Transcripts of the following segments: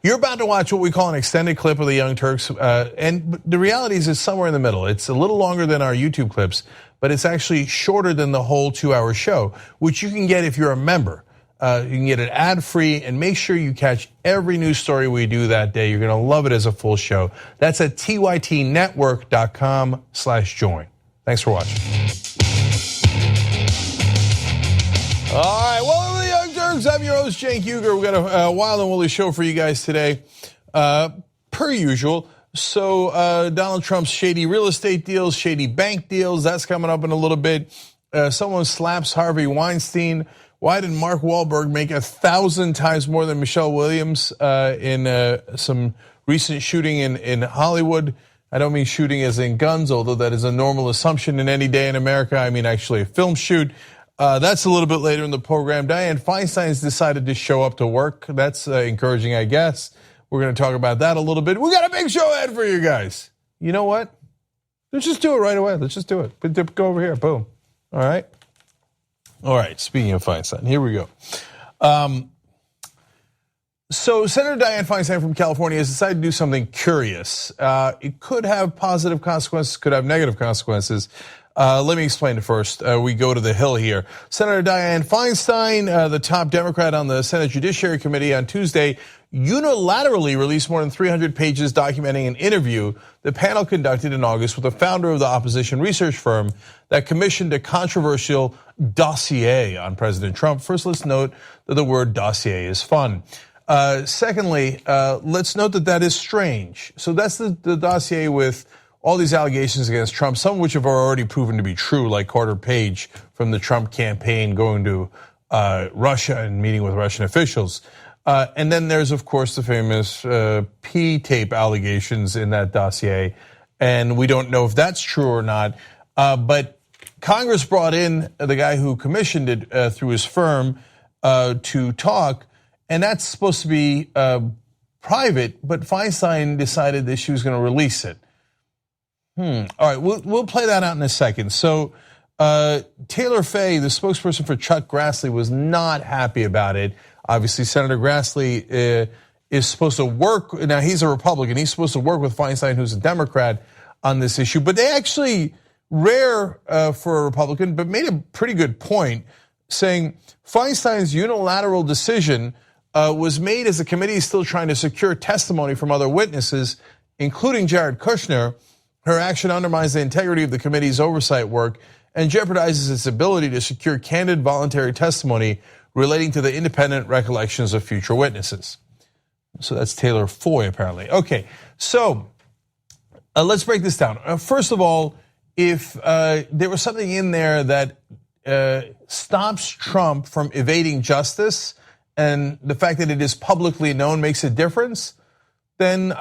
You're about to watch what we call an extended clip of the Young Turks, and the reality is it's somewhere in the middle. It's a little longer than our YouTube clips, but it's actually shorter than the whole 2-hour show, which you can get if you're a member. You can get it ad-free, and make sure you catch every news story we do that day. You're gonna love it as a full show. That's at tytnetwork.com/join. Thanks for watching. All right, welcome to the Young Turks. I'm your host, Cenk John. We've got a wild and woolly show for you guys today, per usual. So Donald Trump's shady real estate deals, shady bank deals, that's coming up in a little bit. Someone slaps Harvey Weinstein. Why did Mark Wahlberg make 1,000 times more than Michelle Williams in some recent shooting in Hollywood? I don't mean shooting as in guns, although that is a normal assumption in any day in America. I mean actually a film shoot. That's a little bit later in the program. Dianne Feinstein has decided to show up to work. That's encouraging, I guess. We're going to talk about that a little bit. We got a big show ahead for you guys. You know what? Let's just do it right away. Let's just do it. Go over here. Boom. All right. All right. Speaking of Feinstein, here we go. So Senator Dianne Feinstein from California has decided to do something curious. It could have positive consequences, could have negative consequences. Let me explain it first. We go to the Hill here. Senator Dianne Feinstein, the top Democrat on the Senate Judiciary Committee, on Tuesday unilaterally released more than 300 pages documenting an interview the panel conducted in August with the founder of the opposition research firm that commissioned a controversial dossier on President Trump. First, let's note that the word dossier is fun. Secondly, let's note that is strange. So that's the dossier with all these allegations against Trump, some of which have already proven to be true, like Carter Page from the Trump campaign going to Russia and meeting with Russian officials. And then there's, of course, the famous P-tape allegations in that dossier. And we don't know if that's true or not. But Congress brought in the guy who commissioned it through his firm to talk. And that's supposed to be private, but Feinstein decided that she was going to release it. All right, we'll play that out in a second. So Taylor Fay, the spokesperson for Chuck Grassley, was not happy about it. Obviously, Senator Grassley is supposed to work, now he's a Republican, he's supposed to work with Feinstein, who's a Democrat, on this issue. But they actually, rare for a Republican, but made a pretty good point, saying Feinstein's unilateral decision was made as the committee is still trying to secure testimony from other witnesses, including Jared Kushner. Her action undermines the integrity of the committee's oversight work and jeopardizes its ability to secure candid voluntary testimony relating to the independent recollections of future witnesses. So that's Taylor Foy, apparently. Okay, so let's break this down. First of all, if there was something in there that stops Trump from evading justice, and the fact that it is publicly known makes a difference, then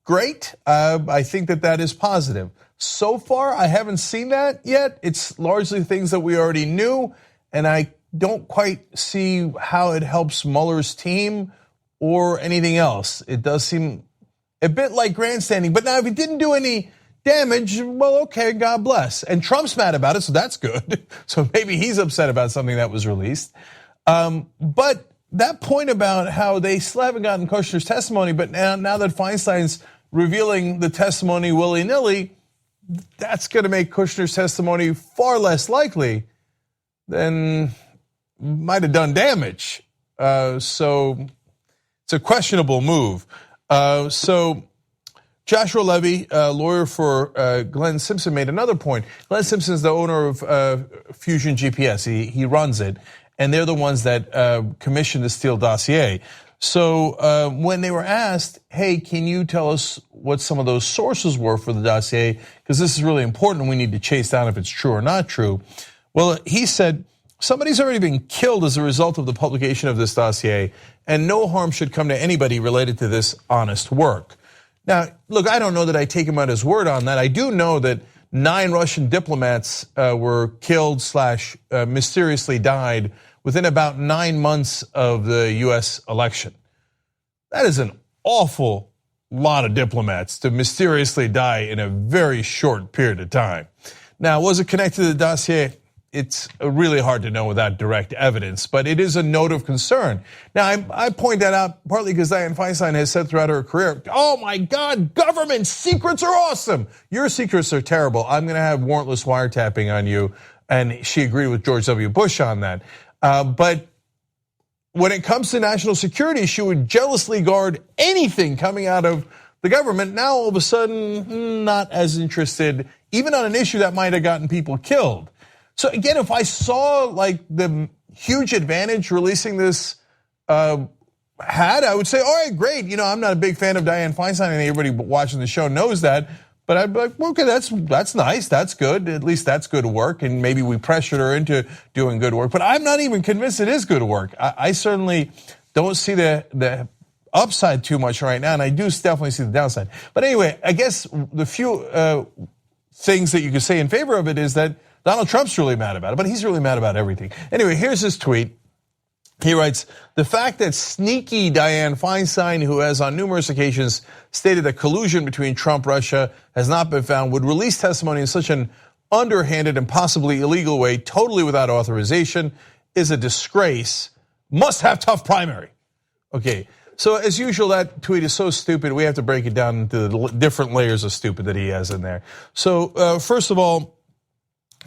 great. I think that is positive. So far, I haven't seen that yet. It's largely things that we already knew, and I don't quite see how it helps Mueller's team or anything else. It does seem a bit like grandstanding, but now if it didn't do any damage, well, okay, God bless. And Trump's mad about it, so that's good. So maybe he's upset about something that was released. But that point about how they still haven't gotten Kushner's testimony, but now that Feinstein's revealing the testimony willy-nilly, that's going to make Kushner's testimony far less likely than might have done damage. So it's a questionable move. So Joshua Levy, lawyer for Glenn Simpson, made another point. Glenn Simpson is the owner of Fusion GPS. He runs it, and they're the ones that commissioned the Steele dossier. So when they were asked, hey, can you tell us what some of those sources were for the dossier? Because this is really important. We need to chase down if it's true or not true. Well, he said, somebody's already been killed as a result of the publication of this dossier, and no harm should come to anybody related to this honest work. Now, look, I don't know that I take him at his word on that. I do know that 9 Russian diplomats were killed / mysteriously died within about 9 months of the US election. That is an awful lot of diplomats to mysteriously die in a very short period of time. Now, was it connected to the dossier? it's really hard to know without direct evidence, but it is a note of concern. Now, I point that out partly because Dianne Feinstein has said throughout her career, oh my God, government secrets are awesome. Your secrets are terrible. I'm gonna have warrantless wiretapping on you. And she agreed with George W. Bush on that. But when it comes to national security, she would jealously guard anything coming out of the government. Now, all of a sudden, not as interested, even on an issue that might have gotten people killed. So again, if I saw like the huge advantage releasing this had, I would say, all right, great. You know, I'm not a big fan of Dianne Feinstein, and everybody watching the show knows that. But I'd be like, okay, that's nice, that's good. At least that's good work, and maybe we pressured her into doing good work. But I'm not even convinced it is good work. I certainly don't see the upside too much right now, and I do definitely see the downside. But anyway, I guess the few things that you could say in favor of it is that Donald Trump's really mad about it, but he's really mad about everything. Anyway, here's his tweet. He writes, the fact that sneaky Dianne Feinstein, who has on numerous occasions stated that collusion between Trump, Russia has not been found, would release testimony in such an underhanded and possibly illegal way, totally without authorization, is a disgrace. Must have tough primary. Okay, so as usual, that tweet is so stupid, we have to break it down into the different layers of stupid that he has in there. So first of all,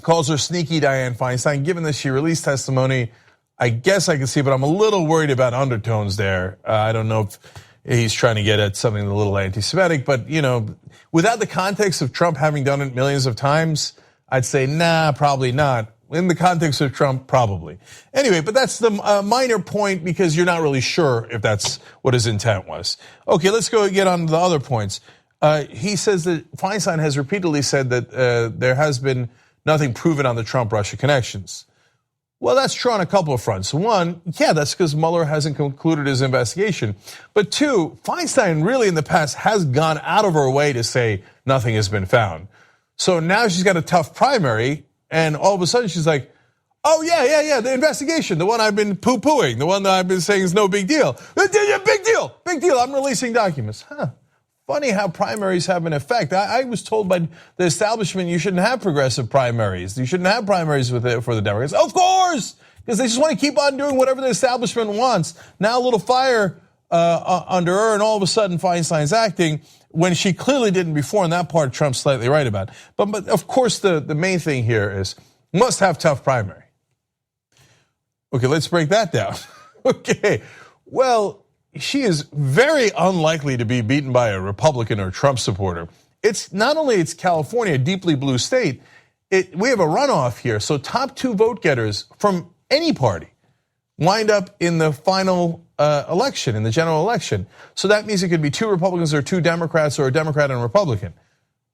calls her sneaky Dianne Feinstein, given that she released testimony. I guess I can see, but I'm a little worried about undertones there. I don't know if he's trying to get at something a little anti-Semitic, but you know, without the context of Trump having done it millions of times, I'd say, nah, probably not. In the context of Trump, probably. Anyway, but that's the minor point because you're not really sure if that's what his intent was. Okay, let's go get on to the other points. He says that Feinstein has repeatedly said that there has been nothing proven on the Trump-Russia connections. Well, that's true on a couple of fronts. One, yeah, that's because Mueller hasn't concluded his investigation. But two, Feinstein really in the past has gone out of her way to say nothing has been found. So now she's got a tough primary, and all of a sudden she's like, oh yeah, the investigation, the one I've been poo-pooing, the one that I've been saying is no big deal. Big deal, I'm releasing documents. Funny how primaries have an effect. I was told by the establishment you shouldn't have progressive primaries. You shouldn't have primaries for the Democrats. Of course, because they just want to keep on doing whatever the establishment wants. Now a little fire under her, and all of a sudden Feinstein's acting when she clearly didn't before, and that part Trump's slightly right about. But of course the main thing here is must have tough primary. Okay, let's break that down. Okay, well, she is very unlikely to be beaten by a Republican or Trump supporter. It's not only it's California, a deeply blue state, we have a runoff here. So top two vote getters from any party wind up in the final election, in the general election. So that means it could be two Republicans or two Democrats or a Democrat and a Republican.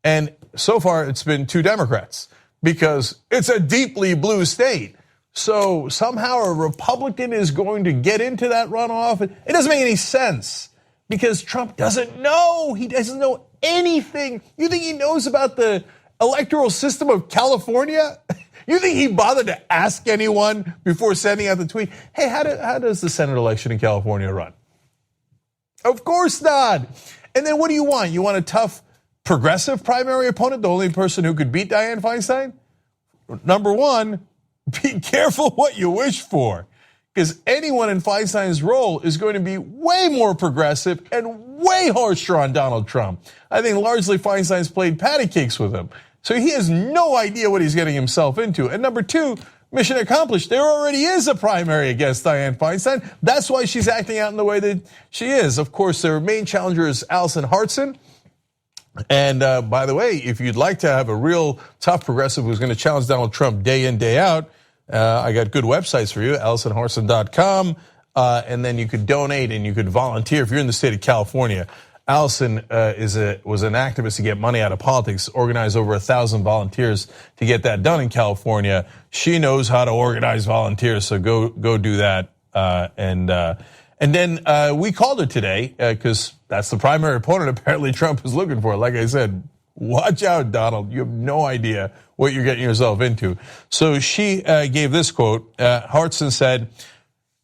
And so far it's been two Democrats because it's a deeply blue state. So somehow a Republican is going to get into that runoff. It doesn't make any sense because Trump doesn't know. He doesn't know anything. You think he knows about the electoral system of California? You think he bothered to ask anyone before sending out the tweet? Hey, how does the Senate election in California run? Of course not. And then what do you want? You want a tough progressive primary opponent, the only person who could beat Dianne Feinstein? Number one, be careful what you wish for, because anyone in Feinstein's role is going to be way more progressive and way harsher on Donald Trump. I think largely Feinstein's played patty cakes with him, so he has no idea what he's getting himself into. And number two, mission accomplished. There already is a primary against Dianne Feinstein. That's why she's acting out in the way that she is. Of course, their main challenger is Allison Hartson. And by the way, if you'd like to have a real tough progressive who's going to challenge Donald Trump day in, day out, I got good websites for you, AllisonHartson.com, and then you could donate and you could volunteer if you're in the state of California. Allison was an activist to get money out of politics, organized over 1,000 volunteers to get that done in California. She knows how to organize volunteers, so go do that. And then we called her today because that's the primary opponent apparently Trump is looking for. Like I said, watch out, Donald. You have no idea what you're getting yourself into. So she gave this quote. Hartson said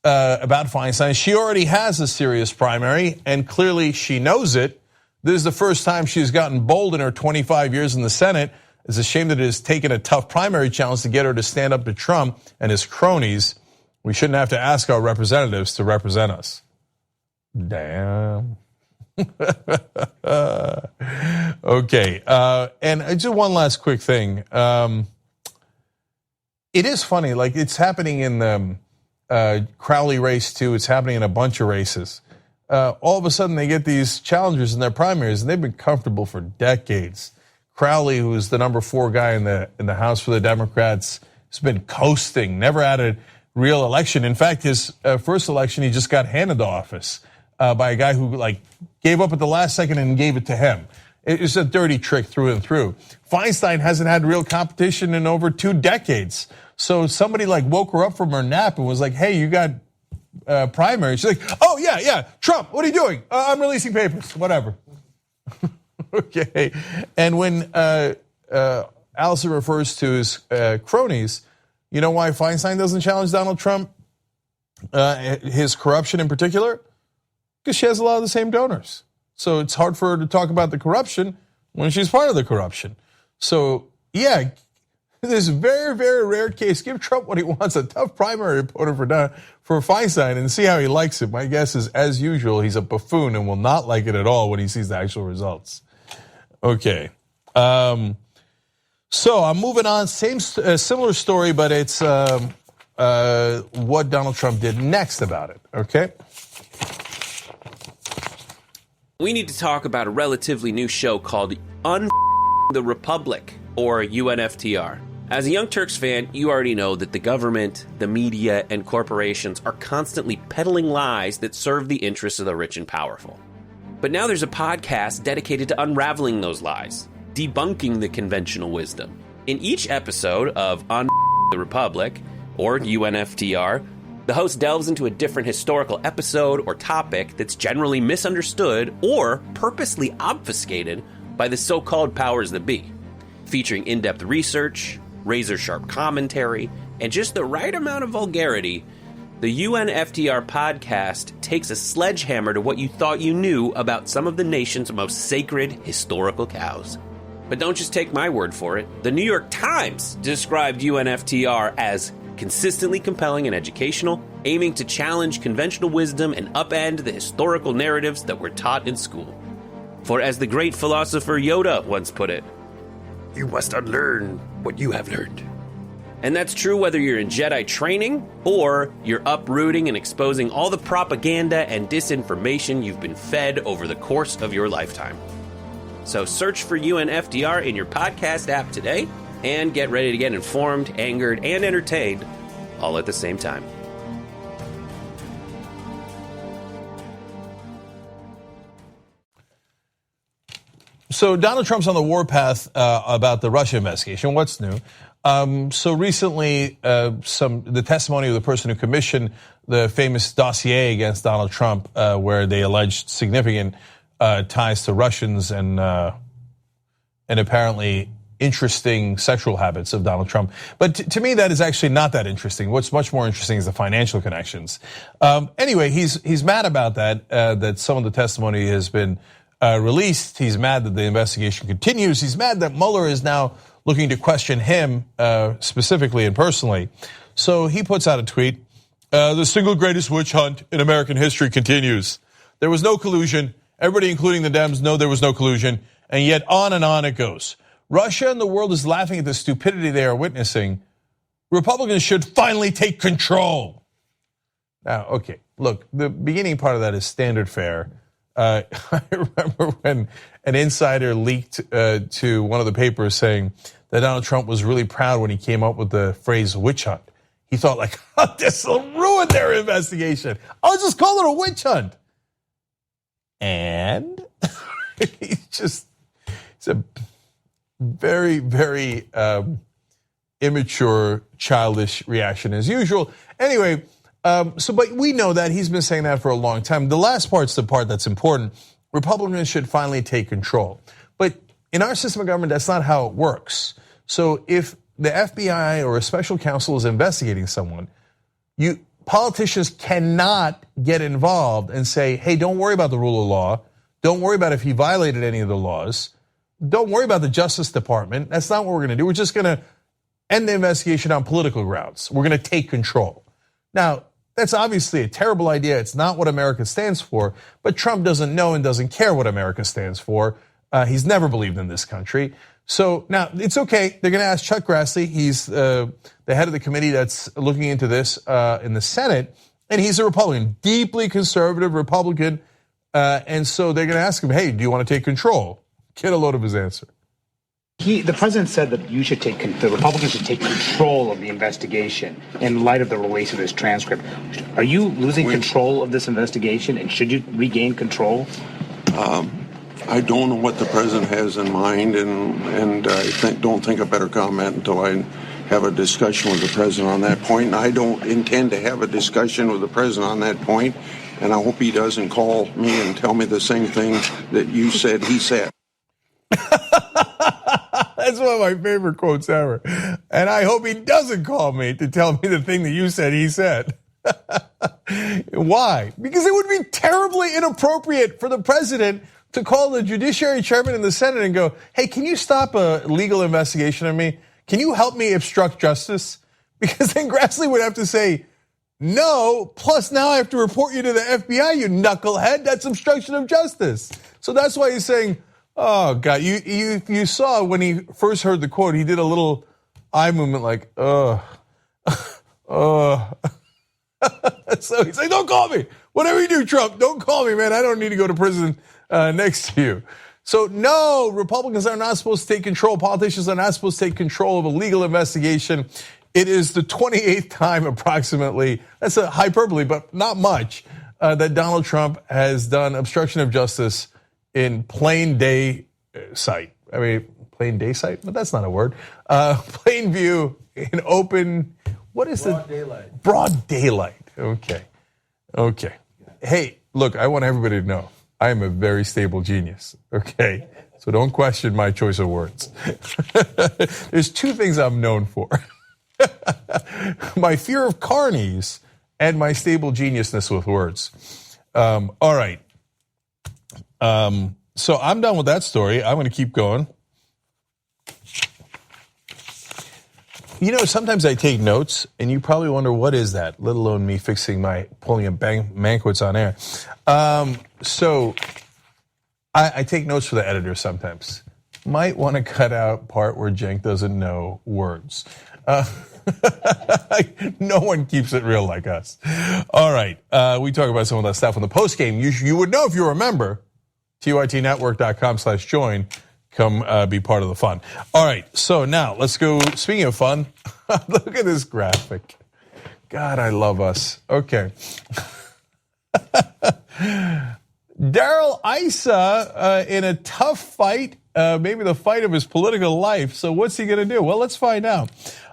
about Feinstein, she already has a serious primary, and clearly she knows it. This is the first time she's gotten bold in her 25 years in the Senate, It's a shame that it has taken a tough primary challenge to get her to stand up to Trump and his cronies. We shouldn't have to ask our representatives to represent us. Damn. Okay, and just one last quick thing. It is funny, like it's happening in the Crowley race too. It's happening in a bunch of races. All of a sudden, they get these challengers in their primaries, and they've been comfortable for decades. Crowley, who's the number 4 guy in the House for the Democrats, has been coasting, never had a real election. In fact, his first election, he just got handed the office by a guy who gave up at the last second and gave it to him. It's a dirty trick through and through. Feinstein hasn't had real competition in over 2 decades. So somebody woke her up from her nap and was like, "Hey, you got primary?" She's like, "Oh yeah, Trump, what are you doing?" "I'm releasing papers, whatever." Okay, and when Allison refers to his cronies, you know why Feinstein doesn't challenge Donald Trump? His corruption in particular? Because she has a lot of the same donors. So it's hard for her to talk about the corruption when she's part of the corruption. So yeah, this very, very rare case, give Trump what he wants, a tough primary opponent for Feinstein, and see how he likes it. My guess is, as usual, he's a buffoon and will not like it at all when he sees the actual results. Okay, so I'm moving on. Similar story, but it's what Donald Trump did next about it, okay? We need to talk about a relatively new show called the Republic, or UNFTR. As a Young Turks fan, you already know that the government, the media, and corporations are constantly peddling lies that serve the interests of the rich and powerful. But now there's a podcast dedicated to unraveling those lies, debunking the conventional wisdom. In each episode of the Republic, or UNFTR, the host delves into a different historical episode or topic that's generally misunderstood or purposely obfuscated by the so-called powers that be, featuring in-depth research, razor-sharp commentary, and just the right amount of vulgarity. The UNFTR podcast takes a sledgehammer to what you thought you knew about some of the nation's most sacred historical cows. But don't just take my word for it. The New York Times described UNFTR as consistently compelling and educational, aiming to challenge conventional wisdom and upend the historical narratives that were taught in school. For as the great philosopher Yoda once put it, "You must unlearn what you have learned." And that's true whether you're in Jedi training or you're uprooting and exposing all the propaganda and disinformation you've been fed over the course of your lifetime. So search for UNFTR in your podcast app today and get ready to get informed, angered, and entertained all at the same time. So Donald Trump's on the warpath about the Russia investigation. What's new? So recently, the testimony of the person who commissioned the famous dossier against Donald Trump, where they alleged significant ties to Russians and apparently interesting sexual habits of Donald Trump. But to me, that is actually not that interesting. What's much more interesting is the financial connections. Anyway, he's mad about that, that some of the testimony has been released. He's mad that the investigation continues. He's mad that Mueller is now looking to question him specifically and personally. So he puts out a tweet, "The single greatest witch hunt in American history continues. There was no collusion. Everybody, including the Dems, know there was no collusion. And yet on it goes. Russia and the world is laughing at the stupidity they are witnessing. Republicans should finally take control." Now, okay, look, the beginning part of that is standard fare. I remember when an insider leaked to one of the papers saying that Donald Trump was really proud when he came up with the phrase witch hunt. He thought oh, this will ruin their investigation. I'll just call it a witch hunt. And it's a very, very immature, childish reaction as usual. Anyway, but we know that he's been saying that for a long time. The last part's the part that's important. Republicans should finally take control. But in our system of government, that's not how it works. So if the FBI or a special counsel is investigating someone, politicians cannot get involved and say, "Hey, don't worry about the rule of law. Don't worry about if he violated any of the laws. don't worry about the Justice Department. That's not what we're going to do. We're just going to end the investigation on political grounds. We're going to take control. Now, that's obviously a terrible idea. It's not what America stands for, but Trump doesn't know and doesn't care what America stands for. He's never believed in this country. So now it's okay. They're going to ask Chuck Grassley. He's the head of the committee that's looking into this in the Senate, and he's a Republican, deeply conservative Republican. And so they're going to ask him, hey, do you want to take control? Get a load of his answer. The president said that the Republicans should take control of the investigation in light of the release of this transcript. Are you losing control of this investigation, and should you regain control? I don't know what the president has in mind, and I don't think I better comment until I have a discussion with the president on that point. And I don't intend to have a discussion with the president on that point, and I hope he doesn't call me and tell me the same thing that you said he said. That's one of my favorite quotes ever. And I hope he doesn't call me to tell me the thing that you said he said. Why? Because it would be terribly inappropriate for the president to call the Judiciary Chairman in the Senate and go, hey, can you stop a legal investigation of me? Can you help me obstruct justice? Because then Grassley would have to say, no, plus now I have to report you to the FBI, you knucklehead. That's obstruction of justice. So that's why he's saying, oh, God, you saw when he first heard the quote, he did a little eye movement like, So he's like, don't call me. Whatever you do, Trump, don't call me, man. I don't need to go to prison next to you. So no, Republicans are not supposed to take control. Politicians are not supposed to take control of a legal investigation. It is the 28th time approximately, that's a hyperbole, but not much, that Donald Trump has done obstruction of justice in plain day sight. I mean, plain day sight, but that's not a word. Plain view, in open, what is it? Broad daylight. Broad daylight, okay. Hey, look, I want everybody to know, I am a very stable genius, okay? So don't question my choice of words. There's two things I'm known for. My fear of carnies and my stable geniusness with words. All right. So I'm done with that story. I'm going to keep going. You know, sometimes I take notes, and you probably wonder what is that, let alone me pulling a Mankiewicz on air. So I take notes for the editor sometimes. Might want to cut out part where Cenk doesn't know words. No one keeps it real like us. All right, we talk about some of that stuff in the postgame. You would know if you're a member. TYTnetwork.com/join. Come be part of the fun. All right, so now let's go. Speaking of fun, look at this graphic. God, I love us. Okay. Darrell Issa in a tough fight, maybe the fight of his political life. So what's he going to do? Well, let's find out.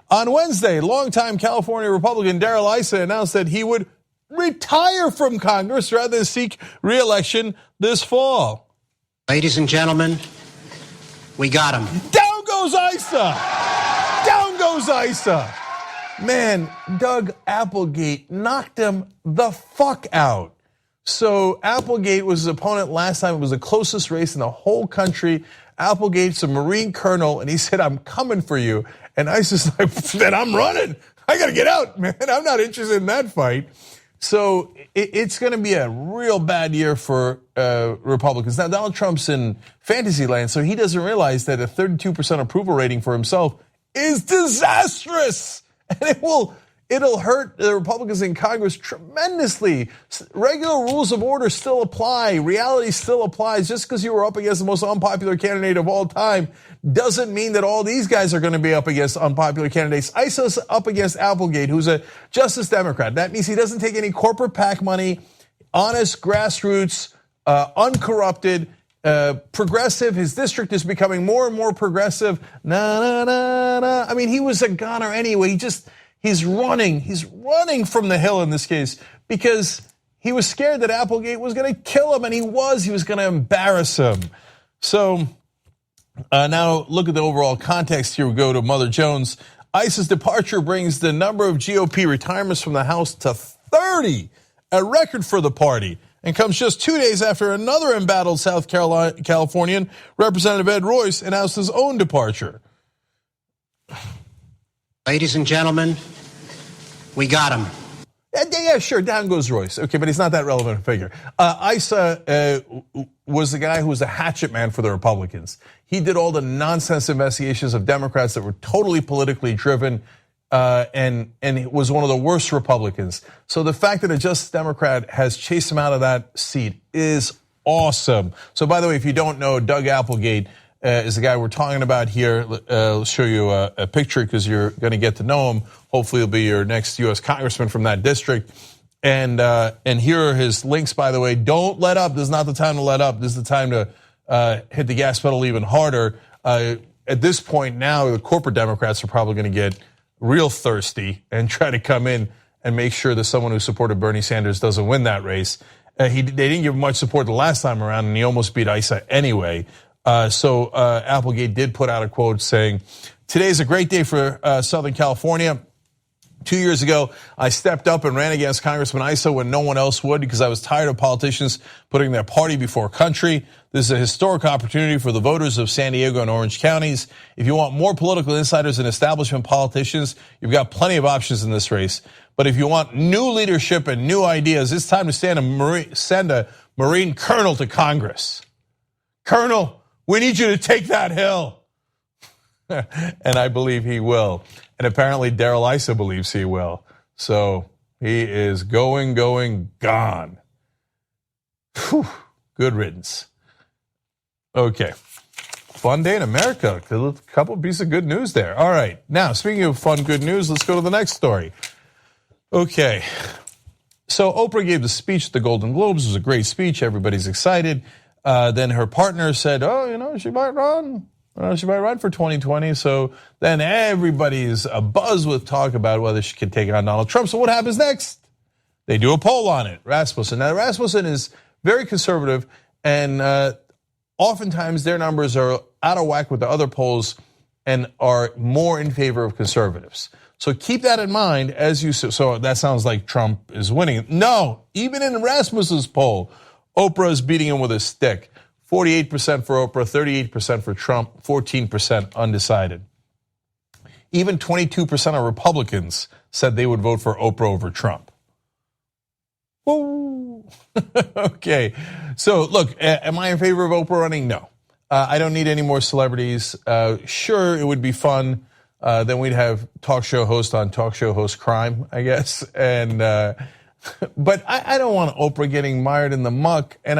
On Wednesday, longtime California Republican Darrell Issa announced that he would retire from Congress rather than seek re-election this fall. Ladies and gentlemen, we got him. Down goes Issa. Down goes Issa. Man, Doug Applegate knocked him the fuck out. So Applegate was his opponent last time. It was the closest race in the whole country. Applegate's a Marine colonel, and he said, I'm coming for you. And Issa's like, then I'm running. I got to get out, man. I'm not interested in that fight. So it's going to be a real bad year for Republicans. Now, Donald Trump's in fantasy land, so he doesn't realize that a 32% approval rating for himself is disastrous. And it'll hurt the Republicans in Congress tremendously. Regular rules of order still apply. Reality still applies. Just because you were up against the most unpopular candidate of all time doesn't mean that all these guys are going to be up against unpopular candidates. Issa's up against Applegate, who's a Justice Democrat. That means he doesn't take any corporate PAC money, honest grassroots, uncorrupted, progressive. His district is becoming more and more progressive. I mean, he was a goner anyway. He's running from the hill in this case because he was scared that Applegate was going to kill him, and he was going to embarrass him. So now look at the overall context here. We go to Mother Jones. Issa's departure brings the number of GOP retirements from the House to 30, a record for the party. and comes just 2 days after another embattled South Californian, Representative Ed Royce, announced his own departure. Ladies and gentlemen, we got him. Yeah, sure, down goes Royce. Okay, but he's not that relevant a figure. Issa was the guy who was a hatchet man for the Republicans. He did all the nonsense investigations of Democrats that were totally politically driven, and he was one of the worst Republicans. So the fact that a Justice Democrat has chased him out of that seat is awesome. So by the way, if you don't know, Doug Applegate is the guy we're talking about here. I'll show you a picture because you're going to get to know him. Hopefully he'll be your next U.S. congressman from that district. And here are his links, by the way. Don't let up. This is not the time to let up. This is the time to hit the gas pedal even harder. At this point now, the corporate Democrats are probably going to get real thirsty and try to come in and make sure that someone who supported Bernie Sanders doesn't win that race. They didn't give much support the last time around, and he almost beat Issa anyway. So Applegate did put out a quote saying, "Today's a great day for Southern California. 2 years ago, I stepped up and ran against Congressman Issa when no one else would because I was tired of politicians putting their party before country. This is a historic opportunity for the voters of San Diego and Orange counties. If you want more political insiders and establishment politicians, you've got plenty of options in this race. But if you want new leadership and new ideas, it's time to send a Marine colonel to Congress. Colonel, we need you to take that hill." And I believe he will. And apparently Darrell Issa believes he will. So he is going, gone. Whew, good riddance. Okay. Fun day in America. A couple pieces of good news there. All right. Now, speaking of fun, good news, let's go to the next story. Okay. So Oprah gave the speech at the Golden Globes. It was a great speech. Everybody's excited. Then her partner said, she might run. She might run for 2020. So then everybody's abuzz with talk about whether she can take on Donald Trump. So what happens next? They do a poll on it. Rasmussen. Now, Rasmussen is very conservative, and oftentimes their numbers are out of whack with the other polls and are more in favor of conservatives. So keep that in mind as you. So that sounds like Trump is winning. No, even in Rasmussen's poll, Oprah is beating him with a stick. 48% for Oprah, 38% for Trump, 14% undecided. Even 22% of Republicans said they would vote for Oprah over Trump. Whoa. Okay, so look, am I in favor of Oprah running? No. I don't need any more celebrities. Sure, it would be fun. Then we'd have talk show host on talk show host crime, I guess. And but I don't want Oprah getting mired in the muck. And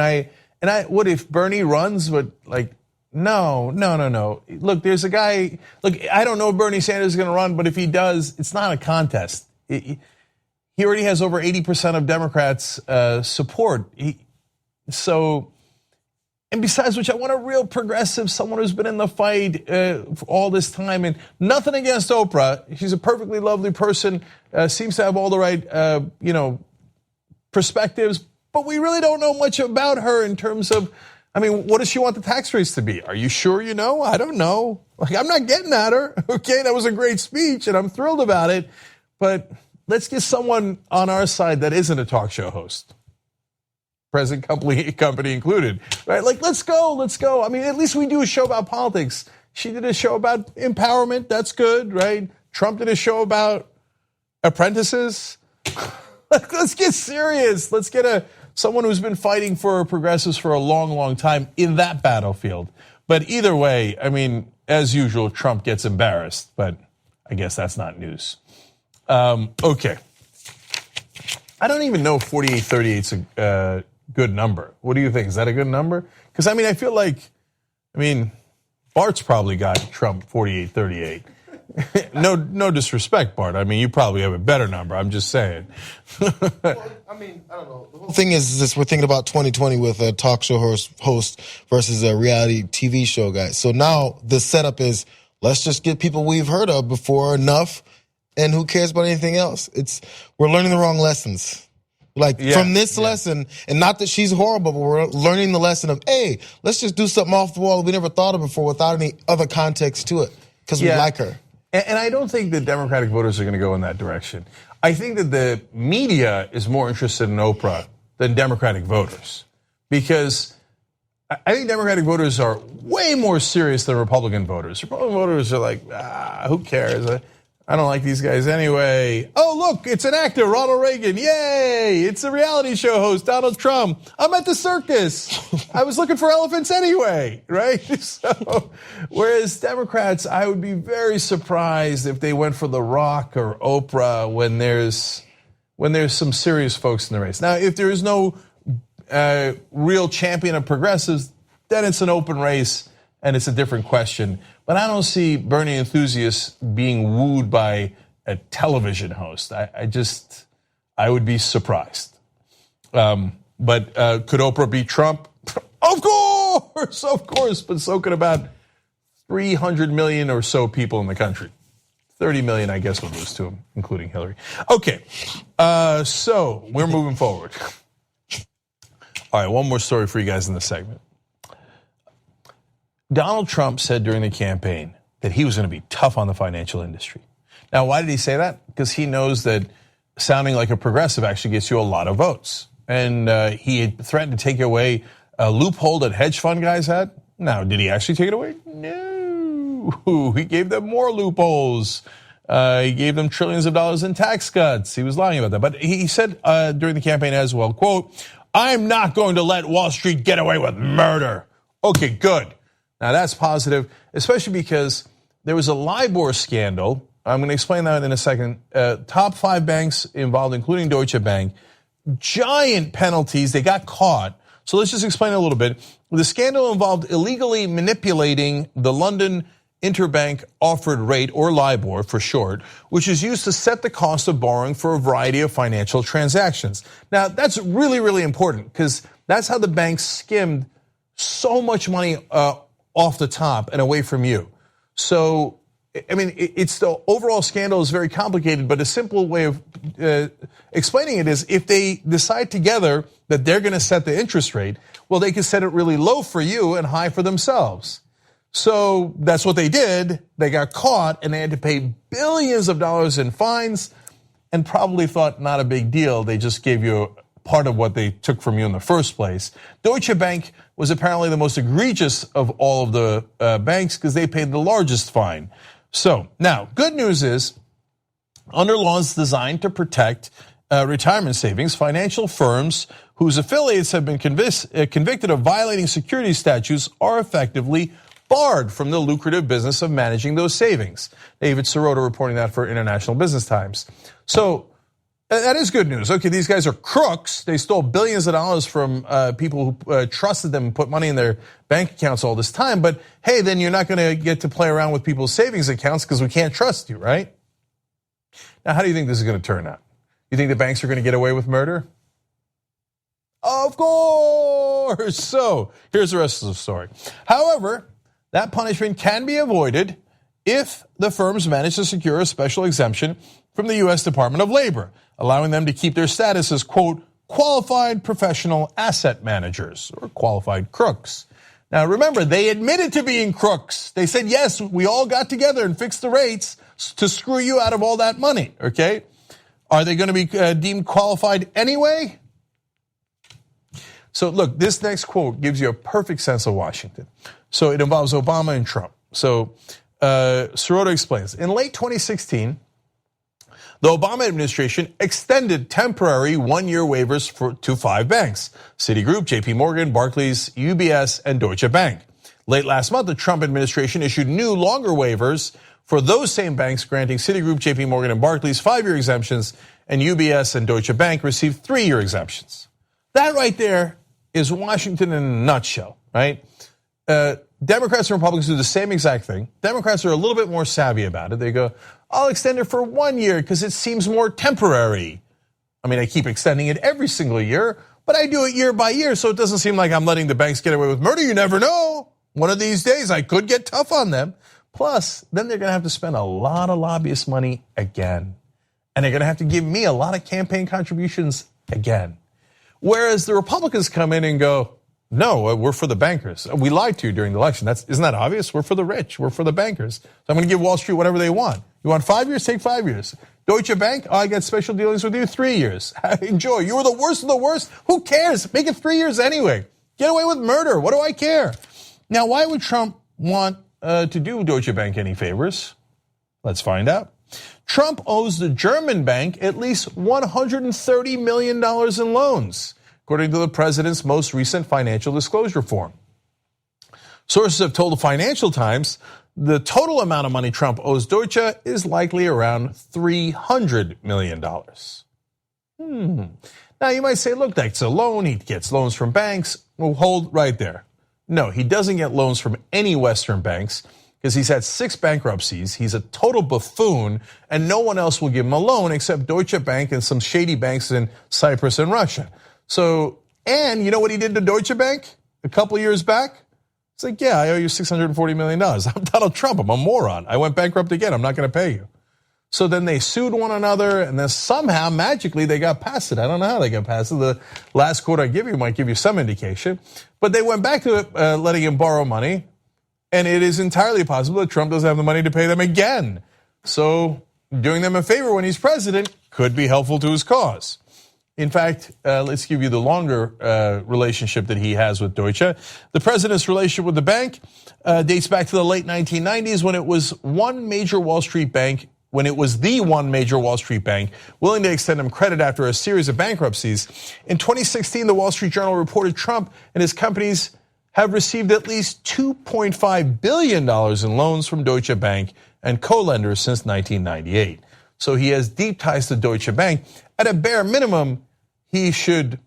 what if Bernie runs? But like, no. Look, there's a guy. Look, I don't know if Bernie Sanders is going to run, but if he does, it's not a contest. He already has over 80% of Democrats' support. And besides which, I want a real progressive, someone who's been in the fight for all this time. And nothing against Oprah. She's a perfectly lovely person, seems to have all the right, perspectives. But we really don't know much about her in terms of, what does she want the tax rates to be? Are you sure you know? I don't know. I'm not getting at her. Okay, that was a great speech, and I'm thrilled about it. But let's get someone on our side that isn't a talk show host. Present company included, right? Like, let's go. At least we do a show about politics. She did a show about empowerment. That's good, right? Trump did a show about apprentices. Let's get serious. Let's get someone who's been fighting for progressives for a long, long time in that battlefield. But either way, as usual, Trump gets embarrassed. But I guess that's not news. Okay. I don't even know if 48-38 is a good number. What do you think? Is that a good number? Because I feel like, Bart's probably got Trump 48-38. No disrespect, Bart. You probably have a better number. I'm just saying. Well, I don't know. The whole thing is this: we're thinking about 2020 with a talk show host versus a reality TV show guy. So now the setup is, let's just get people we've heard of before enough, and who cares about anything else? We're learning the wrong lessons. From this lesson, and not that she's horrible, but we're learning the lesson of, hey, let's just do something off the wall we never thought of before without any other context to it, because we like her. And I don't think the Democratic voters are going to go in that direction. I think that the media is more interested in Oprah than Democratic voters, because I think Democratic voters are way more serious than Republican voters. Republican voters are like, who cares? I don't like these guys anyway. Oh, look, it's an actor, Ronald Reagan. Yay! It's a reality show host, Donald Trump. I'm at the circus. I was looking for elephants anyway, right? So, whereas Democrats, I would be very surprised if they went for The Rock or Oprah when there's some serious folks in the race. Now, if there is no real champion of progressives, then it's an open race and it's a different question. But I don't see Bernie enthusiasts being wooed by a television host. I would be surprised. But could Oprah beat Trump? Of course, but so could about 300 million or so people in the country. 30 million, I guess, would lose to him, including Hillary. Okay, so we're moving forward. All right, one more story for you guys in this segment. Donald Trump said during the campaign that he was going to be tough on the financial industry. Now, why did he say that? Because he knows that sounding like a progressive actually gets you a lot of votes. And he had threatened to take away a loophole that hedge fund guys had. Now, did he actually take it away? No. He gave them more loopholes. He gave them trillions of dollars in tax cuts. He was lying about that. But he said during the campaign as well, quote, "I'm not going to let Wall Street get away with murder." Okay, good. Now that's positive, especially because there was a LIBOR scandal. I'm going to explain that in a second. Top 5 banks involved, including Deutsche Bank, giant penalties. They got caught. So let's just explain it a little bit. The scandal involved illegally manipulating the London interbank offered rate, or LIBOR for short, which is used to set the cost of borrowing for a variety of financial transactions. Now that's really, really important because that's how the banks skimmed so much money off the top and away from you. So, I mean, it's the overall scandal is very complicated, but a simple way of explaining it is if they decide together that they're going to set the interest rate, well, they can set it really low for you and high for themselves. So that's what they did. They got caught and they had to pay billions of dollars in fines and probably thought not a big deal. They just gave you part of what they took from you in the first place. Deutsche Bank was apparently the most egregious of all of the banks because they paid the largest fine. So now, good news is, under laws designed to protect retirement savings, financial firms whose affiliates have been convicted of violating securities statutes are effectively barred from the lucrative business of managing those savings. David Sirota reporting that for International Business Times. So that is good news. Okay, these guys are crooks. They stole billions of dollars from people who trusted them and put money in their bank accounts all this time. But hey, then you're not going to get to play around with people's savings accounts because we can't trust you, right? Now, how do you think this is going to turn out? You think the banks are going to get away with murder? Of course. So here's the rest of the story. However, that punishment can be avoided if the firms manage to secure a special exemption from the U.S. Department of Labor, allowing them to keep their status as, quote, qualified professional asset managers, or qualified crooks. Now remember, they admitted to being crooks. They said, yes, we all got together and fixed the rates to screw you out of all that money, okay? Are they going to be deemed qualified anyway? So look, this next quote gives you a perfect sense of Washington. So it involves Obama and Trump. So Sirota explains, in late 2016, the Obama administration extended temporary one-year waivers to 5 banks: Citigroup, JP Morgan, Barclays, UBS, and Deutsche Bank. Late last month, the Trump administration issued new longer waivers for those same banks, granting Citigroup, JP Morgan, and Barclays 5-year exemptions, and UBS and Deutsche Bank received 3-year exemptions. That right there is Washington in a nutshell, right? Democrats and Republicans do the same exact thing. Democrats are a little bit more savvy about it. They go, I'll extend it for 1 year because it seems more temporary. I mean, I keep extending it every single year, but I do it year by year, so it doesn't seem like I'm letting the banks get away with murder. You never know. One of these days, I could get tough on them. Plus, then they're going to have to spend a lot of lobbyist money again. And they're going to have to give me a lot of campaign contributions again. Whereas the Republicans come in and go, No, we're for the bankers. We lied to you during the election. Isn't that obvious? We're for the rich. We're for the bankers. So I'm going to give Wall Street whatever they want. You want 5 years? Take 5 years. Deutsche Bank, I got special dealings with you, 3 years. Enjoy. You were the worst of the worst. Who cares? Make it 3 years anyway. Get away with murder. What do I care? Now, why would Trump want to do Deutsche Bank any favors? Let's find out. Trump owes the German bank at least $130 million in loans, according to the president's most recent financial disclosure form. Sources have told the Financial Times the total amount of money Trump owes Deutsche is likely around $300 million. Now you might say, look, that's a loan. He gets loans from banks. Well, hold right there. No, he doesn't get loans from any Western banks because he's had 6 bankruptcies. He's a total buffoon, and no one else will give him a loan except Deutsche Bank and some shady banks in Cyprus and Russia. So, and you know what he did to Deutsche Bank a couple years back? It's like, yeah, I owe you $640 million. I'm Donald Trump. I'm a moron. I went bankrupt again. I'm not going to pay you. So then they sued one another, and then somehow, magically, they got past it. I don't know how they got past it. The last quote I give you might give you some indication. But they went back to letting him borrow money, and it is entirely possible that Trump doesn't have the money to pay them again. So doing them a favor when he's president could be helpful to his cause. In fact, let's give you the longer relationship that he has with Deutsche. The president's relationship with the bank dates back to the late 1990s when it was the one major Wall Street bank willing to extend him credit after a series of bankruptcies. In 2016, the Wall Street Journal reported Trump and his companies have received at least $2.5 billion in loans from Deutsche Bank and co-lenders since 1998. So he has deep ties to Deutsche Bank. At a bare minimum, he should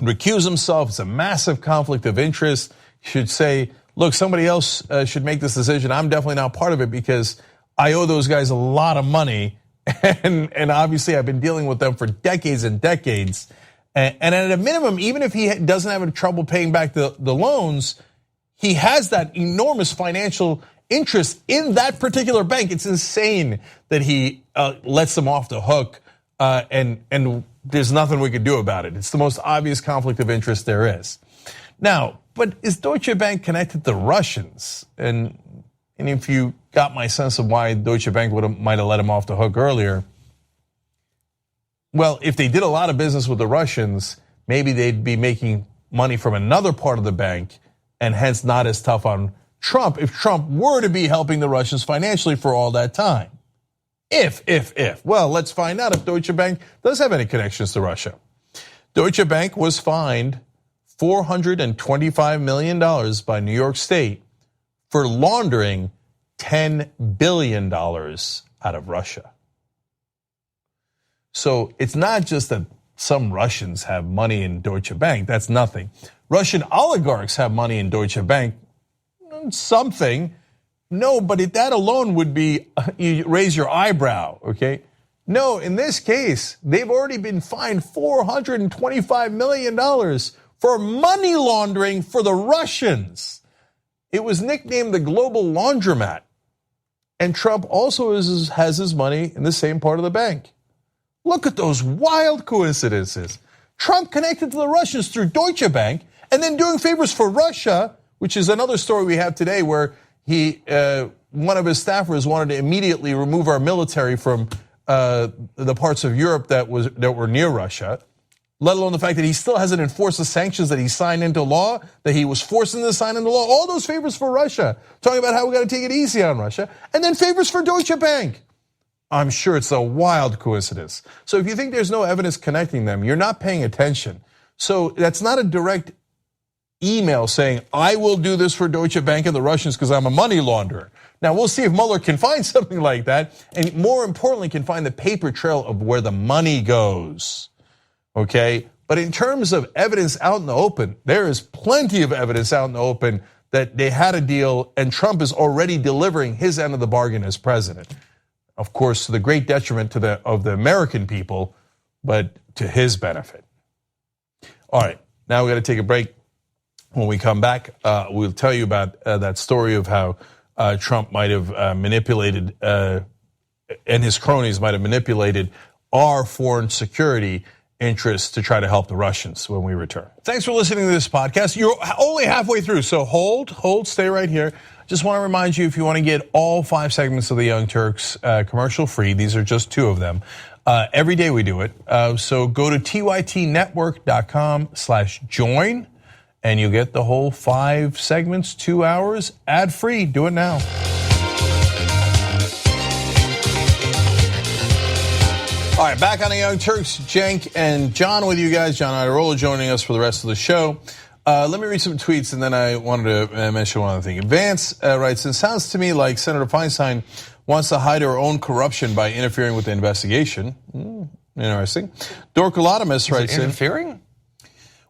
recuse himself. It's a massive conflict of interest. He should say, look, somebody else should make this decision. I'm definitely not part of it because I owe those guys a lot of money. And obviously I've been dealing with them for decades and decades. And at a minimum, even if he doesn't have any trouble paying back the loans, he has that enormous financial interest in that particular bank. It's insane that he lets them off the hook, and there's nothing we could do about it. It's the most obvious conflict of interest there is. Now, but is Deutsche Bank connected to the Russians? And if you got my sense of why Deutsche Bank might have let him off the hook earlier, well, if they did a lot of business with the Russians, maybe they'd be making money from another part of the bank and hence not as tough on Trump if Trump were to be helping the Russians financially for all that time. If. Well, let's find out if Deutsche Bank does have any connections to Russia. Deutsche Bank was fined $425 million by New York State for laundering $10 billion out of Russia. So it's not just that some Russians have money in Deutsche Bank. That's nothing. Russian oligarchs have money in Deutsche Bank. Something. No, but that alone would be, you raise your eyebrow, okay? No, in this case, they've already been fined $425 million for money laundering for the Russians. It was nicknamed the global laundromat. And Trump also has his money in the same part of the bank. Look at those wild coincidences. Trump connected to the Russians through Deutsche Bank and then doing favors for Russia, which is another story we have today where one of his staffers wanted to immediately remove our military from the parts of Europe that were near Russia, let alone the fact that he still hasn't enforced the sanctions that he signed into law, that he was forcing to sign into law. All those favors for Russia, talking about how we got to take it easy on Russia, and then favors for Deutsche Bank. I'm sure it's a wild coincidence. So if you think there's no evidence connecting them, you're not paying attention. So that's not a direct email saying, I will do this for Deutsche Bank and the Russians because I'm a money launderer. Now, we'll see if Mueller can find something like that, and more importantly, can find the paper trail of where the money goes, okay? But in terms of evidence out in the open, there is plenty of evidence out in the open that they had a deal, and Trump is already delivering his end of the bargain as president. Of course, to the great detriment of the American people, but to his benefit. All right, now we got to take a break. When we come back, we'll tell you about that story of how Trump might have manipulated, and his cronies might have manipulated our foreign security interests to try to help the Russians when we return. Thanks for listening to this podcast. You're only halfway through, so hold, stay right here. Just want to remind you, if you want to get all 5 segments of the Young Turks commercial free, these are just 2 of them. Every day we do it. So go to tytnetwork.com/join and you get the whole 5 segments, 2 hours, ad free. Do it now. All right, back on the Young Turks, Cenk and John with you guys. John Iadarola joining us for the rest of the show. Let me read some tweets, and then I wanted to mention one other thing. Vance writes, it sounds to me like Senator Feinstein wants to hide her own corruption by interfering with the investigation. Interesting. Dorkolotimus writes, interfering?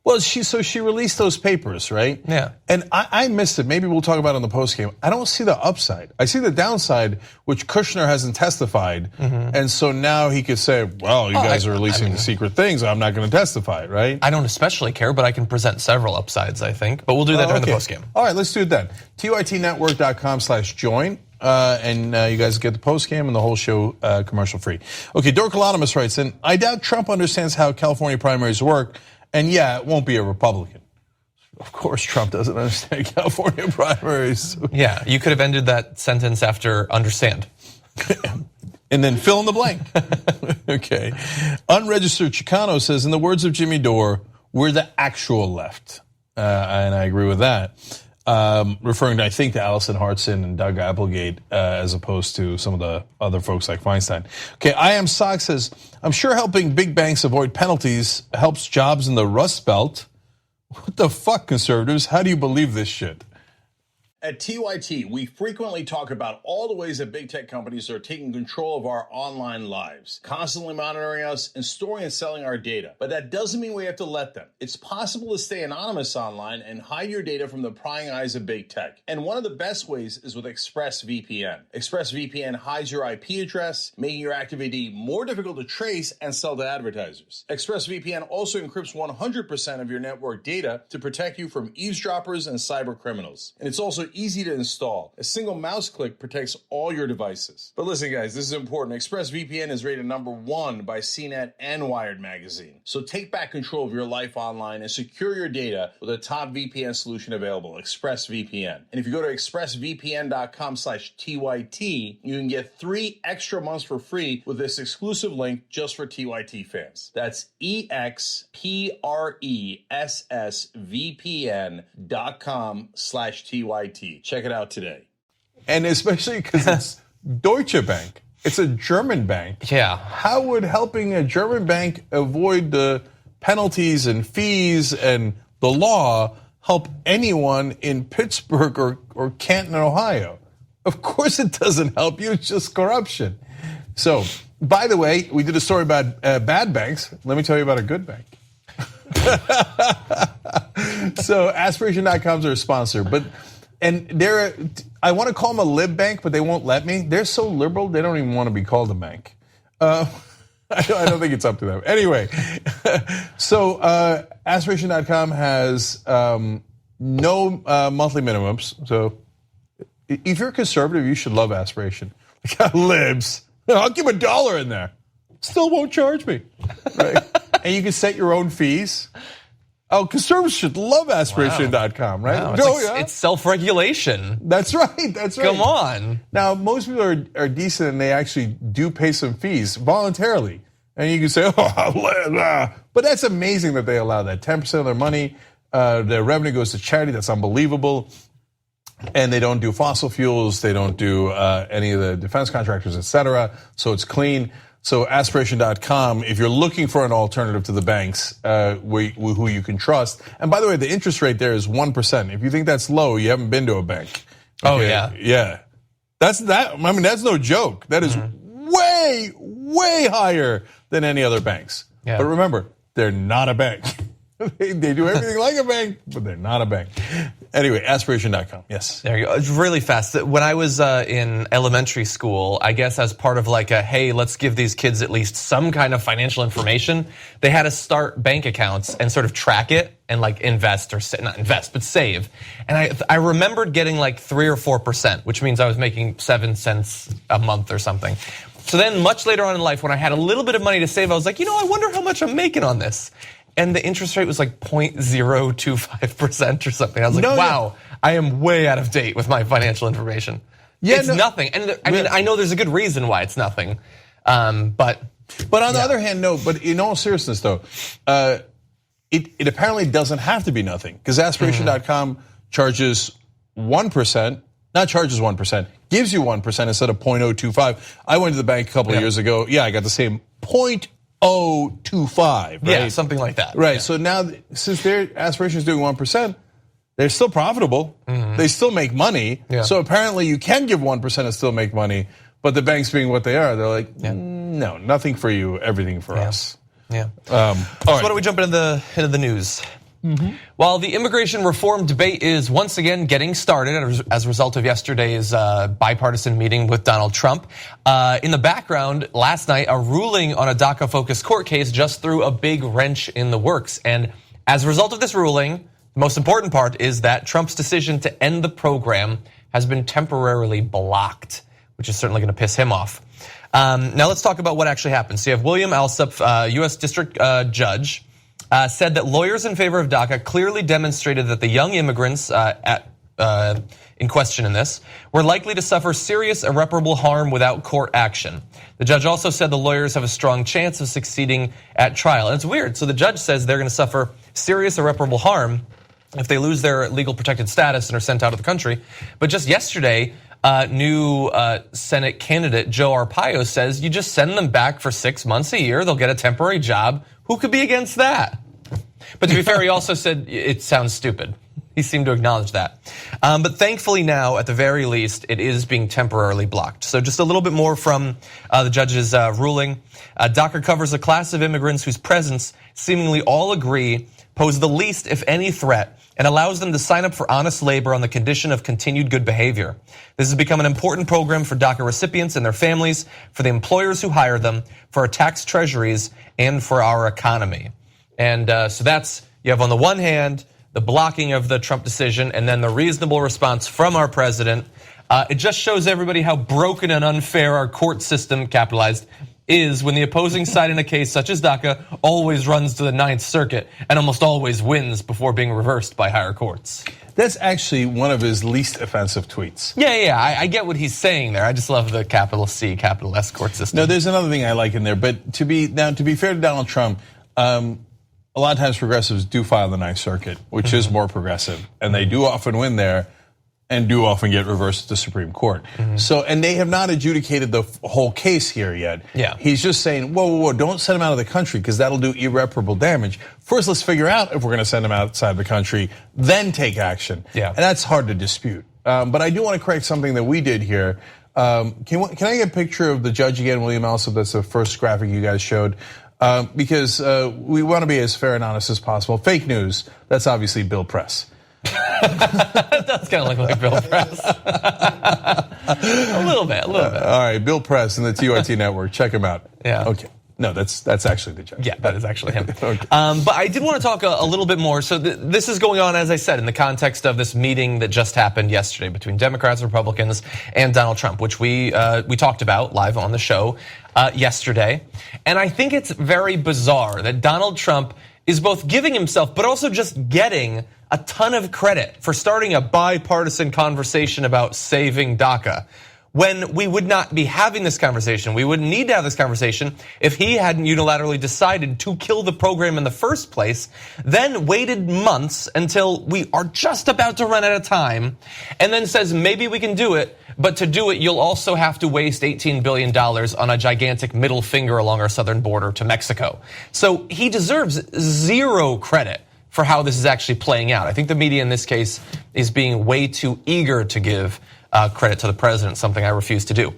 Well, she released those papers, right? Yeah. And I missed it. Maybe we'll talk about it on the postgame. I don't see the upside. I see the downside, which Kushner hasn't testified. And so now he could say, well, you guys are releasing secret things. I'm not going to testify, right? I don't especially care, but I can present several upsides, I think. But we'll do that during the postgame. All right, let's do it then. tytnetwork.com/join. And you guys get the postgame and the whole show commercial free. Okay, Dorkolotimus writes in, I doubt Trump understands how California primaries work. And yeah, it won't be a Republican. Of course, Trump doesn't understand California primaries. Yeah, you could have ended that sentence after understand. And then fill in the blank. Okay. Unregistered Chicano says, in the words of Jimmy Dore, we're the actual left. And I agree with that. Referring, I think, to Allison Hartson and Doug Applegate as opposed to some of the other folks like Feinstein. Okay, I Am Sock says, I'm sure helping big banks avoid penalties helps jobs in the Rust Belt. What the fuck, conservatives? How do you believe this shit? At TYT, we frequently talk about all the ways that big tech companies are taking control of our online lives, constantly monitoring us and storing and selling our data. But that doesn't mean we have to let them. It's possible to stay anonymous online and hide your data from the prying eyes of big tech. And one of the best ways is with ExpressVPN. ExpressVPN hides your IP address, making your active ID more difficult to trace and sell to advertisers. ExpressVPN also encrypts 100% of your network data to protect you from eavesdroppers and cyber criminals. And it's also easy to install. A single mouse click protects all your devices. But listen, guys, this is important. ExpressVPN is rated #1 by CNET and Wired magazine. So take back control of your life online and secure your data with a top VPN solution available, ExpressVPN. And if you go to expressvpn.com/TYT, you can get 3 extra months for free with this exclusive link just for TYT fans. That's expressvpn.com/TYT. Check it out today. And especially because it's Deutsche Bank. It's a German bank. Yeah. How would helping a German bank avoid the penalties and fees and the law help anyone in Pittsburgh or Canton, Ohio? Of course it doesn't help you. It's just corruption. So, by the way, we did a story about bad banks. Let me tell you about a good bank. So aspiration.com is our sponsor, and I want to call them a lib bank, but they won't let me. They're so liberal, they don't even want to be called a bank. I don't think it's up to them. Anyway, so aspiration.com has no monthly minimums. So if you're a conservative, you should love Aspiration. Libs, I'll give $1 in there. Still won't charge me. Right? And you can set your own fees. Oh, conservatives should love aspiration.com, right? Wow. It's self-regulation. That's right. That's right. Come on. Now, most people are decent and they actually do pay some fees voluntarily. And you can say, but that's amazing that they allow that. 10% of their money, their revenue goes to charity. That's unbelievable. And they don't do fossil fuels. They don't do any of the defense contractors, et cetera. So it's clean. So aspiration.com, if you're looking for an alternative to the banks who you can trust. And by the way, the interest rate there is 1%. If you think that's low, you haven't been to a bank. Okay? Oh, yeah. Yeah. That's no joke. That is way, way higher than any other banks. Yeah. But remember, they're not a bank. They do everything like a bank, but they're not a bank. Anyway, aspiration.com. Yes. There you go. It's really fast. When I was in elementary school, I guess as part of like hey, let's give these kids at least some kind of financial information, they had to start bank accounts and sort of track it and like invest or not invest, but save. And I remembered getting like 3 or 4%, which means I was making 7 cents a month or something. So then much later on in life, when I had a little bit of money to save, I was like, I wonder how much I'm making on this. And the interest rate was like 0.025% or something. I was like, wow, I am way out of date with my financial information. Yeah, it's nothing. And I mean, I know there's a good reason why it's nothing. But on the other hand, no, but in all seriousness though, it apparently doesn't have to be nothing, because aspiration.com charges 1%, not charges 1%, gives you 1% instead of 0.025. I went to the bank a couple of years ago. Yeah, I got the same 0.025, right? Yeah, something like that. Right, so now since their aspiration is doing 1%, they're still profitable. They still make money. So apparently you can give 1% and still make money, but the banks being what they are, they're like, no, nothing for you, everything for us. Yeah. All so right. why don't we jump into the news? While the immigration reform debate is once again getting started as a result of yesterday's bipartisan meeting with Donald Trump, in the background last night, a ruling on a DACA-focused court case just threw a big wrench in the works. And as a result of this ruling, the most important part is that Trump's decision to end the program has been temporarily blocked, which is certainly going to piss him off. Now let's talk about what actually happened. So you have William Alsup, U.S. District Judge, said that lawyers in favor of DACA clearly demonstrated that the young immigrants in question in this were likely to suffer serious irreparable harm without court action. The judge also said the lawyers have a strong chance of succeeding at trial. And it's weird. So the judge says they're going to suffer serious irreparable harm if they lose their legal protected status and are sent out of the country. But just yesterday, new Senate candidate Joe Arpaio says you just send them back for 6 months a year, they'll get a temporary job. Who could be against that? But to be fair, he also said it sounds stupid. He seemed to acknowledge that. But thankfully now, at the very least, it is being temporarily blocked. So just a little bit more from the judge's ruling. DACA covers a class of immigrants whose presence, seemingly all agree, pose the least, if any, threat, and allows them to sign up for honest labor on the condition of continued good behavior. This has become an important program for DACA recipients and their families, for the employers who hire them, for our tax treasuries, and for our economy. And so that's, you have on the one hand, the blocking of the Trump decision, and then the reasonable response from our president. It just shows everybody how broken and unfair our court system, capitalized, is when the opposing side in a case such as DACA always runs to the Ninth Circuit and almost always wins before being reversed by higher courts. That's actually one of his least offensive tweets. Yeah, I get what he's saying there. I just love the capital C, capital S court system. No, there's another thing I like in there, but to be fair to Donald Trump, a lot of times progressives do file the Ninth Circuit, which is more progressive, and they do often win there and do often get reversed at the Supreme Court. So, and they have not adjudicated the whole case here yet. Yeah. He's just saying, whoa, don't send him out of the country because that'll do irreparable damage. First, let's figure out if we're going to send him outside the country, then take action. Yeah. And that's hard to dispute. But I do want to correct something that we did here. Can I get a picture of the judge again, William Alsup? That's the first graphic you guys showed. Because we want to be as fair and honest as possible. Fake news, that's obviously Bill Press. It does kind of look like Bill Press. a little bit. All right, Bill Press and the TRT network, check him out. Yeah. Okay. No, that's actually the judge. Yeah, that is actually him. Okay. But I did want to talk a little bit more. So this is going on, as I said, in the context of this meeting that just happened yesterday between Democrats, Republicans, and Donald Trump, which we talked about live on the show yesterday. And I think it's very bizarre that Donald Trump is both giving himself, but also just getting a ton of credit for starting a bipartisan conversation about saving DACA, when we would not be having this conversation. We wouldn't need to have this conversation if he hadn't unilaterally decided to kill the program in the first place, then waited months until we are just about to run out of time, and then says maybe we can do it, but to do it you'll also have to waste $18 billion on a gigantic middle finger along our southern border to Mexico. So he deserves zero credit for how this is actually playing out. I think the media in this case is being way too eager to give credit to the president, something I refuse to do.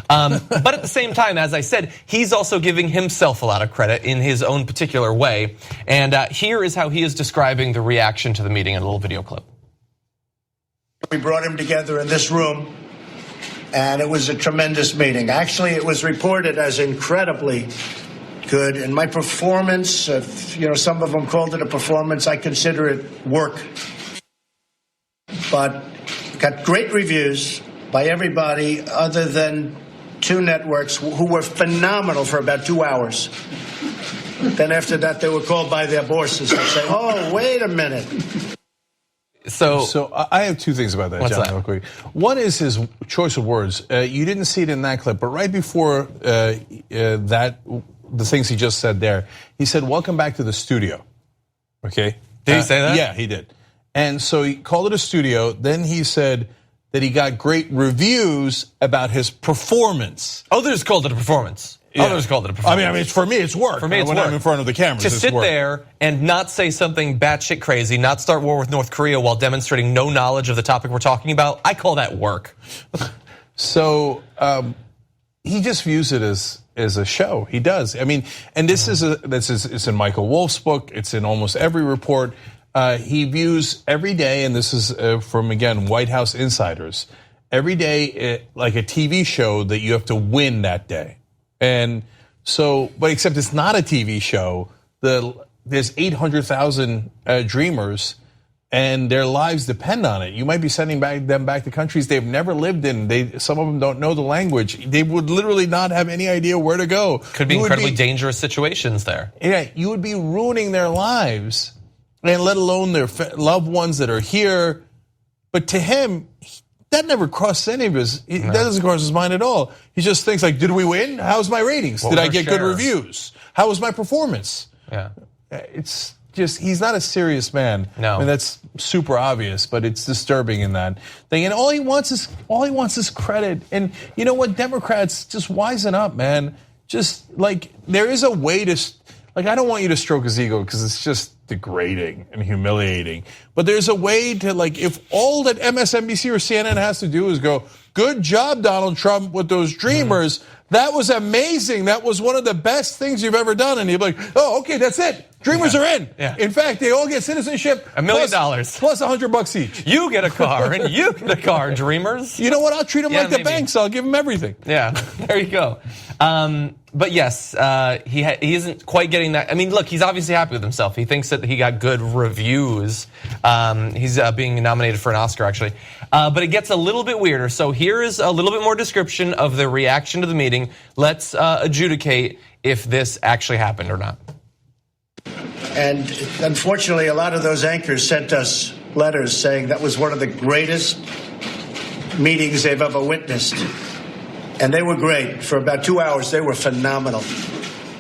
But at the same time, as I said, he's also giving himself a lot of credit in his own particular way. And here is how he is describing the reaction to the meeting in a little video clip. We brought him together in this room, and it was a tremendous meeting. Actually, it was reported as incredibly good. And my performance, some of them called it a performance, I consider it work. But got great reviews by everybody other than 2 networks who were phenomenal for about 2 hours. Then after that, they were called by their bosses and say, "Oh, wait a minute." So I have 2 things about that, John, real quick. One is his choice of words. You didn't see it in that clip, but right before the things he just said there, he said, "Welcome back to the studio." Okay? Did he say that? Yeah, he did. And so he called it a studio. Then he said that he got great reviews about his performance. Others called it a performance. Yeah. Others called it a performance. I mean, for me, it's work. For me, it's when work. I'm in front of the cameras. To sit there and not say something batshit crazy, not start war with North Korea while demonstrating no knowledge of the topic we're talking about, I call that work. So he just views it as a show. He does. I mean, and this is it's in Michael Wolff's book. It's in almost every report. He views every day, and this is from, again, White House insiders, every day like a TV show that you have to win that day. And so, but except it's not a TV show. There's 800,000 dreamers, and their lives depend on it. You might be sending them back to countries they've never lived in. Some of them don't know the language. They would literally not have any idea where to go. Could be incredibly dangerous situations there. Yeah, you would be ruining their lives, and let alone their loved ones that are here. But to him, that never crossed any of his. That doesn't cross his mind at all. He just thinks like, did we win? How's my ratings? Did I get good reviews? How was my performance? Yeah, it's just, he's not a serious man. No, I mean, that's super obvious, but it's disturbing in that thing. And all he wants is credit. And you know what, Democrats, just wisen up, man. Just like, there is a way to, like, I don't want you to stroke his ego because it's just degrading and humiliating. But there's a way to, like, if all that MSNBC or CNN has to do is go, "Good job, Donald Trump, with those dreamers. That was amazing. That was one of the best things you've ever done." And you're like, "Oh, okay, that's it. Dreamers are in." Yeah. In fact, they all get citizenship. $1 million. Plus $100 each. You get a car and you get a car, dreamers. You know what? I'll treat them like the banks. I'll give them everything. Yeah, there you go. But yes, he isn't quite getting that. I mean, look, he's obviously happy with himself. He thinks that he got good reviews. He's being nominated for an Oscar, actually. But it gets a little bit weirder. So here is a little bit more description of the reaction to the meeting. Let's adjudicate if this actually happened or not. And unfortunately, a lot of those anchors sent us letters saying that was one of the greatest meetings they've ever witnessed. And they were great. For about 2 hours, they were phenomenal.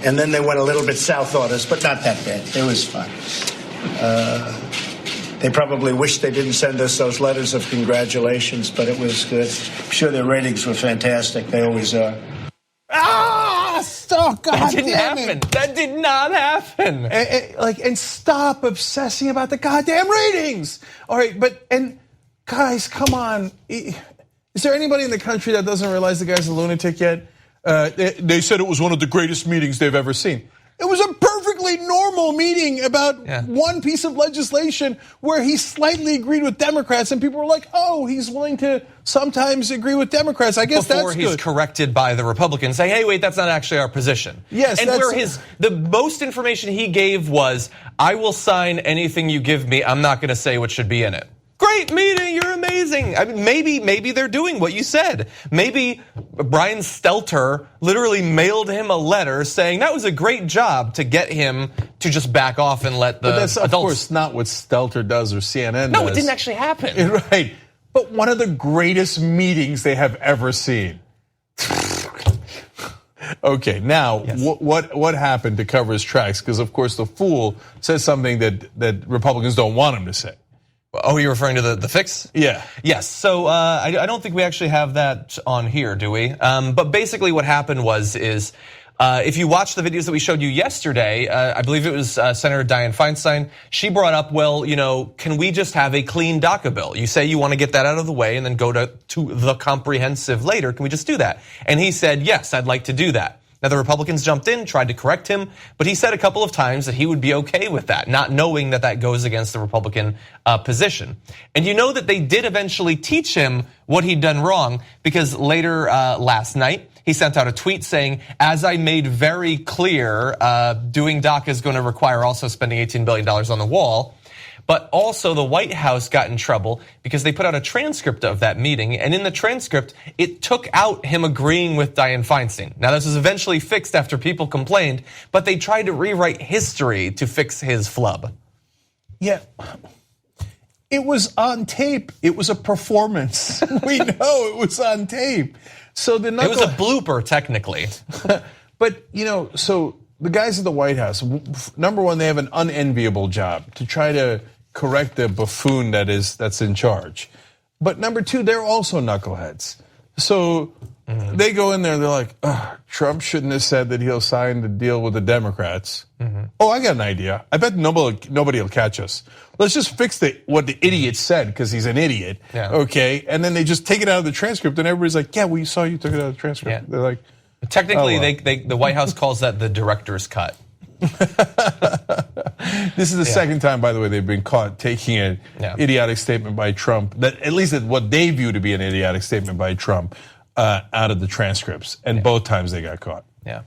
And then they went a little bit south on us, but not that bad. It was fun. They probably wish they didn't send us those letters of congratulations, but it was good. I'm sure their ratings were fantastic. They always are. God that didn't damn happen. It. That did not happen. And stop obsessing about the goddamn ratings. All right, and guys, come on. Is there anybody in the country that doesn't realize the guy's a lunatic yet? They said it was one of the greatest meetings they've ever seen. It was a perfectly normal meeting about one piece of legislation where he slightly agreed with Democrats, and people were like, "Oh, he's willing to sometimes agree with Democrats." I guess before that's he's good. Corrected by the Republicans, saying, "Hey, wait, that's not actually our position." Yes, and where the most information he gave was, "I will sign anything you give me. I'm not going to say what should be in it." Great meeting, you're amazing. I mean, maybe they're doing what you said. Maybe Brian Stelter literally mailed him a letter saying that was a great job to get him to just back off and let the adults. But that's, of course, not what Stelter does or CNN does. No, it didn't actually happen. Right. But one of the greatest meetings they have ever seen. Okay, now, what happened to cover his tracks? Because, of course, the fool says something that Republicans don't want him to say. Oh, you're referring to the fix? Yeah. Yes. So I don't think we actually have that on here, do we? But basically, what happened is if you watch the videos that we showed you yesterday, I believe it was Senator Dianne Feinstein. She brought up, well, you know, can we just have a clean DACA bill? You say you want to get that out of the way and then go to the comprehensive later. Can we just do that? And he said, yes, I'd like to do that. Now, the Republicans jumped in, tried to correct him, but he said a couple of times that he would be okay with that, not knowing that that goes against the Republican position. And you know that they did eventually teach him what he'd done wrong, because later last night, he sent out a tweet saying, as I made very clear, doing DACA is going to require also spending $18 billion on the wall. But also the White House got in trouble because they put out a transcript of that meeting, and in the transcript, it took out him agreeing with Dianne Feinstein. Now, this was eventually fixed after people complained, but they tried to rewrite history to fix his flub. Yeah. It was on tape. It was a performance. We know it was on tape. So it was a blooper, technically. But, so the guys at the White House, number one, they have an unenviable job to try to correct the buffoon that's in charge. But number two, they're also knuckleheads. So they go in there and they're like, Trump shouldn't have said that he'll sign the deal with the Democrats. Oh, I got an idea. I bet nobody will catch us. Let's just fix what the idiot said because he's an idiot. Yeah. Okay. And then they just take it out of the transcript and everybody's like, yeah, we saw you took it out of the transcript. Yeah. They're like, technically, the White House calls that the director's cut. This is the second time, by the way, they've been caught taking an idiotic statement by Trump, that at least what they view to be an idiotic statement by Trump, out of the transcripts, and both times they got caught. Yeah.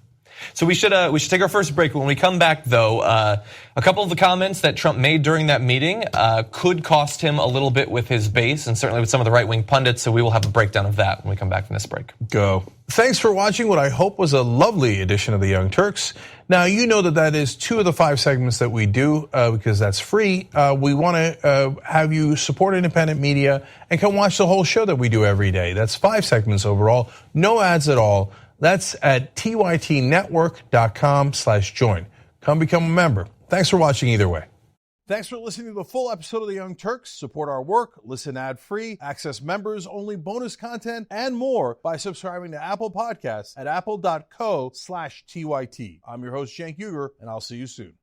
So we should take our first break. When we come back, though, a couple of the comments that Trump made during that meeting could cost him a little bit with his base, and certainly with some of the right-wing pundits. So we will have a breakdown of that when we come back from this break. Go. Thanks for watching what I hope was a lovely edition of the Young Turks. Now, you know that is 2 of the 5 segments that we do because that's free. We want to have you support independent media and come watch the whole show that we do every day. That's 5 segments overall, no ads at all. That's at tytnetwork.com/join. Come become a member. Thanks for watching either way. Thanks for listening to the full episode of The Young Turks. Support our work, listen ad-free, access members-only bonus content, and more by subscribing to Apple Podcasts at apple.co/TYT. I'm your host, Cenk John, and I'll see you soon.